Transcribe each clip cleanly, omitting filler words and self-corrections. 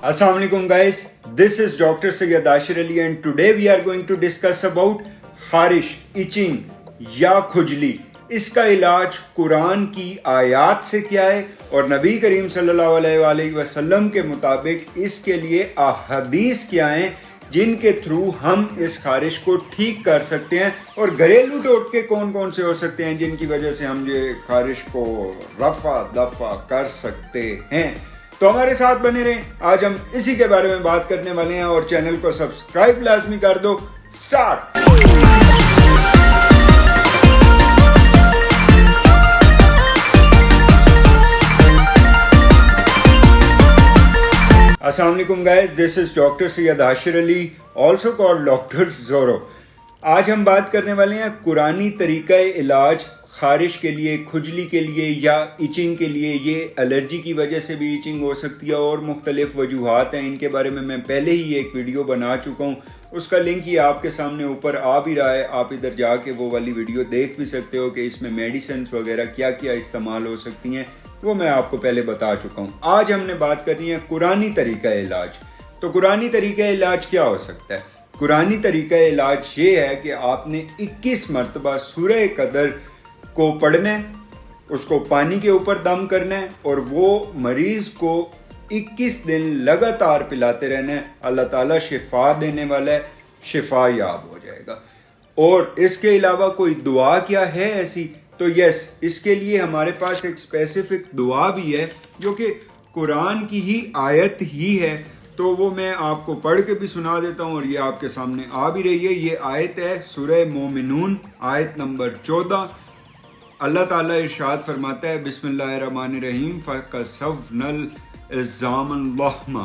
Assalamu alaikum guys, this is Dr. Syed Ashir Ali and today we are going to discuss about खारिश, itching या खुजली। इसका इलाज कुरान की आयत से क्या है और नबी करीम सल्लल्लाहु अलैहि वसल्लम के मुताबिक इसके लिए अहादीस क्या हैं जिनके थ्रू हम इस खारिश को ठीक कर सकते हैं और घरेलू टोटके कौन कौन से हो सकते हैं जिनकी वजह से हम ये खारिश को रफा दफा कर सकते हैं। तो हमारे साथ बने रहें, आज हम इसी के बारे में बात करने वाले हैं और चैनल को सब्सक्राइब लाजमी कर दो। Start. Assalamu alaikum guys, this is Dr. Syed Ashir Ali, also called Dr. Zorro। आज हम बात करने वाले हैं कुरानी तरीका इलाज खारिश के लिए, खुजली के लिए या इचिंग के लिए। ये एलर्जी की वजह से भी इचिंग हो सकती है और मुख्तलिफ वजूहात हैं, इनके बारे में मैं पहले ही एक वीडियो बना चुका हूँ, उसका लिंक ये आपके सामने ऊपर आ भी रहा है। आप इधर जाके वो वाली वीडियो देख भी सकते हो कि इसमें मेडिसिन वगैरह क्या क्या इस्तेमाल हो सकती हैं, वो मैं आपको पहले बता चुका हूँ। आज हमने बात करनी है कुरानी तरीका इलाज। तो कुरानी तरीका इलाज क्या हो सकता है? कुरानी तरीका इलाज ये है कि आपने 21 मरतबा सूरह कदर को पढ़ना है, उसको पानी के ऊपर दम करना है और वो मरीज को 21 दिन लगातार पिलाते रहना है। अल्लाह ताला शिफा देने वाला है, शिफा याब हो जाएगा। और इसके अलावा कोई दुआ क्या है ऐसी? तो यस, इसके लिए हमारे पास एक स्पेसिफिक दुआ भी है जो कि कुरान की ही आयत ही है। तो वो मैं आपको पढ़ के भी सुना देता हूँ और ये आपके सामने आ भी रही है। ये आयत है सूरह मोमिनून, आयत नंबर 14। अल्लाह ताला इरशाद फरमाता है, बिस्मिल्लाहिर्रहमानिर्रहीम, फकसवनल इज़्ज़ामन लहमा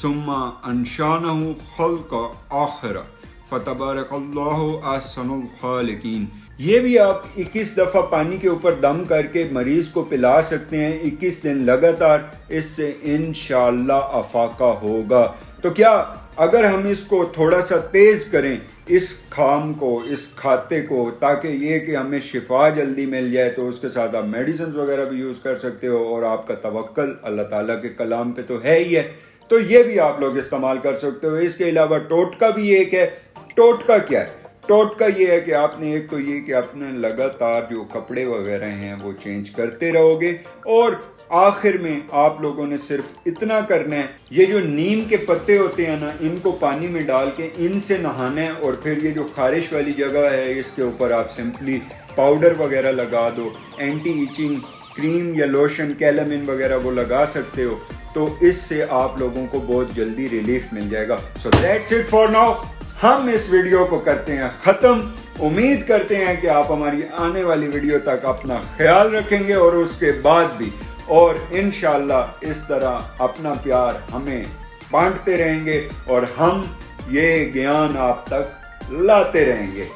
सुम्मा अंशानहु खल्क़ा आखिरा फतबारकल्लाहु अहसनुल खालिकीन। ये भी आप 21 दफ़ा पानी के ऊपर दम करके मरीज को पिला सकते हैं 21 दिन लगातार। इससे इंशाअल्लाह अफाका होगा। तो क्या अगर हम इसको थोड़ा सा तेज करें इस खाम को, इस खाते को, ताकि ये कि हमें शिफा जल्दी मिल जाए, तो उसके साथ आप मेडिसिन वगैरह भी यूज़ कर सकते हो और आपका तवक्कल अल्लाह ताला के कलाम पे तो है ही है, तो ये भी आप लोग इस्तेमाल कर सकते हो। इसके अलावा टोटका भी एक है। टोटका क्या है? टोटका ये है कि आपने एक तो ये कि आपने लगातार जो कपड़े वगैरह हैं वो चेंज करते रहोगे और आखिर में आप लोगों ने सिर्फ इतना करना है, ये जो नीम के पत्ते होते हैं ना, इनको पानी में डाल के इनसे नहाना है और फिर ये जो खारिश वाली जगह है इसके ऊपर आप सिंपली पाउडर वगैरह लगा दो, एंटी इचिंग क्रीम या लोशन, कैलामिन वगैरह वो लगा सकते हो। तो इससे आप लोगों को बहुत जल्दी रिलीफ मिल जाएगा। So that's it for now. हम इस वीडियो को करते हैं ख़त्म। उम्मीद करते हैं कि आप हमारी आने वाली वीडियो तक अपना ख्याल रखेंगे और उसके बाद भी, और इंशाअल्लाह इस तरह अपना प्यार हमें बांटते रहेंगे और हम ये ज्ञान आप तक लाते रहेंगे।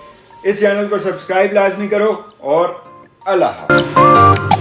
इस चैनल को सब्सक्राइब लाजमी करो और अल्लाह हाफ़िज़।